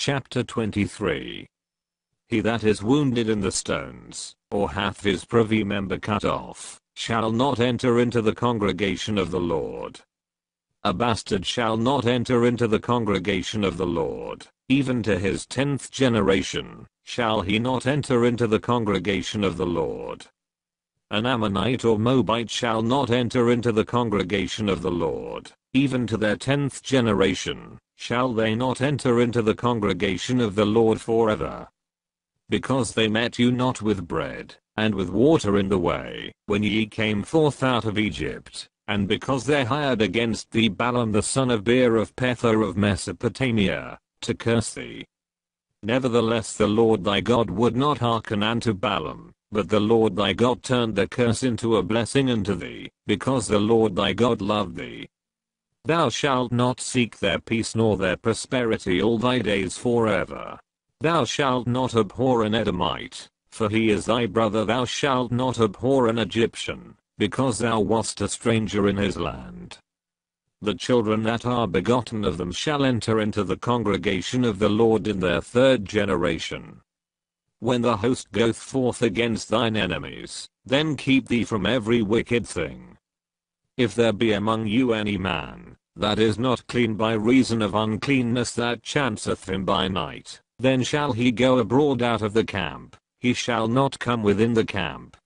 Chapter 23. He that is wounded in the stones, or hath his privy member cut off, shall not enter into the congregation of the Lord. A bastard shall not enter into the congregation of the Lord, even to his 10th generation, shall he not enter into the congregation of the Lord. An Ammonite or Moabite shall not enter into the congregation of the Lord, even to their 10th generation, shall they not enter into the congregation of the Lord forever. Because they met you not with bread, and with water in the way, when ye came forth out of Egypt, and because they hired against thee Balaam the son of Beor of Pethor of Mesopotamia, to curse thee. Nevertheless the Lord thy God would not hearken unto Balaam, but the Lord thy God turned the curse into a blessing unto thee, because the Lord thy God loved thee. Thou shalt not seek their peace nor their prosperity all thy days forever. Thou shalt not abhor an Edomite, for he is thy brother. Thou shalt not abhor an Egyptian, because thou wast a stranger in his land. The children that are begotten of them shall enter into the congregation of the Lord in their 3rd generation. When the host goeth forth against thine enemies, then keep thee from every wicked thing. If there be among you any man, that is not clean by reason of uncleanness that chanceth him by night, then shall he go abroad out of the camp, he shall not come within the camp.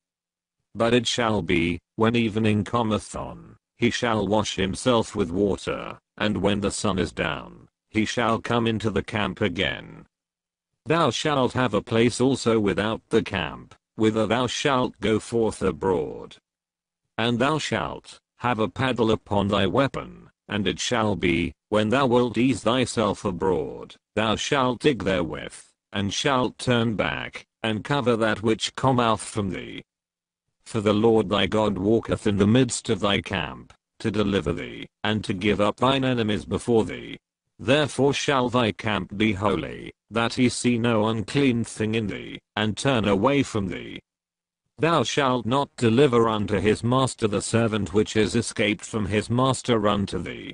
But it shall be, when evening cometh on, he shall wash himself with water, and when the sun is down, he shall come into the camp again. Thou shalt have a place also without the camp, whither thou shalt go forth abroad. And thou shalt have a paddle upon thy weapon, and it shall be, when thou wilt ease thyself abroad, thou shalt dig therewith, and shalt turn back, and cover that which cometh from thee. For the Lord thy God walketh in the midst of thy camp, to deliver thee, and to give up thine enemies before thee. Therefore shall thy camp be holy, that he see no unclean thing in thee, and turn away from thee. Thou shalt not deliver unto his master the servant which is escaped from his master unto thee.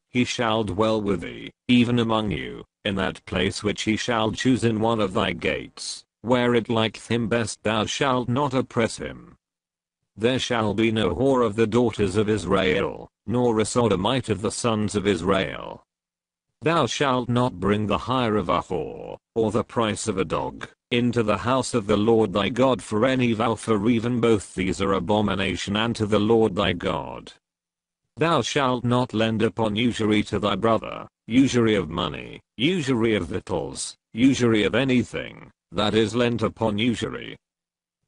He shall dwell with thee, even among you, in that place which he shall choose in one of thy gates, where it liketh him best. Thou shalt not oppress him. There shall be no whore of the daughters of Israel, nor a sodomite of the sons of Israel. Thou shalt not bring the hire of a whore, or the price of a dog, into the house of the Lord thy God for any vow, for even both these are abomination unto the Lord thy God. Thou shalt not lend upon usury to thy brother, usury of money, usury of victuals, usury of anything that is lent upon usury.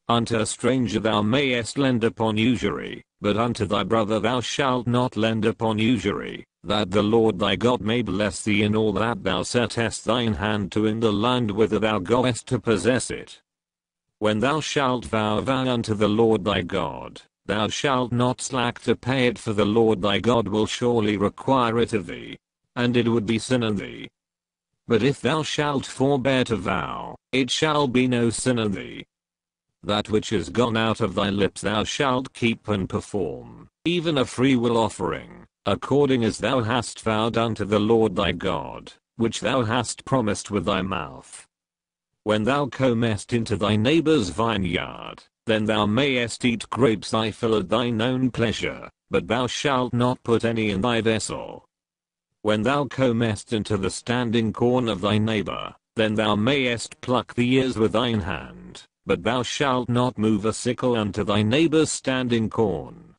Unto a stranger thou mayest lend upon usury, but unto thy brother thou shalt not lend upon usury, that the Lord thy God may bless thee in all that thou settest thine hand to in the land whither thou goest to possess it. When thou shalt vow a vow unto the Lord thy God, thou shalt not slack to pay it, for the Lord thy God will surely require it of thee, and it would be sin in thee. But if thou shalt forbear to vow, it shall be no sin in thee. That which is gone out of thy lips thou shalt keep and perform, even a freewill offering, according as thou hast vowed unto the Lord thy God, which thou hast promised with thy mouth. When thou comest into thy neighbor's vineyard, then thou mayest eat grapes thy fill at thine own pleasure, but thou shalt not put any in thy vessel. When thou comest into the standing corn of thy neighbor, then thou mayest pluck the ears with thine hand, but thou shalt not move a sickle unto thy neighbor's standing corn.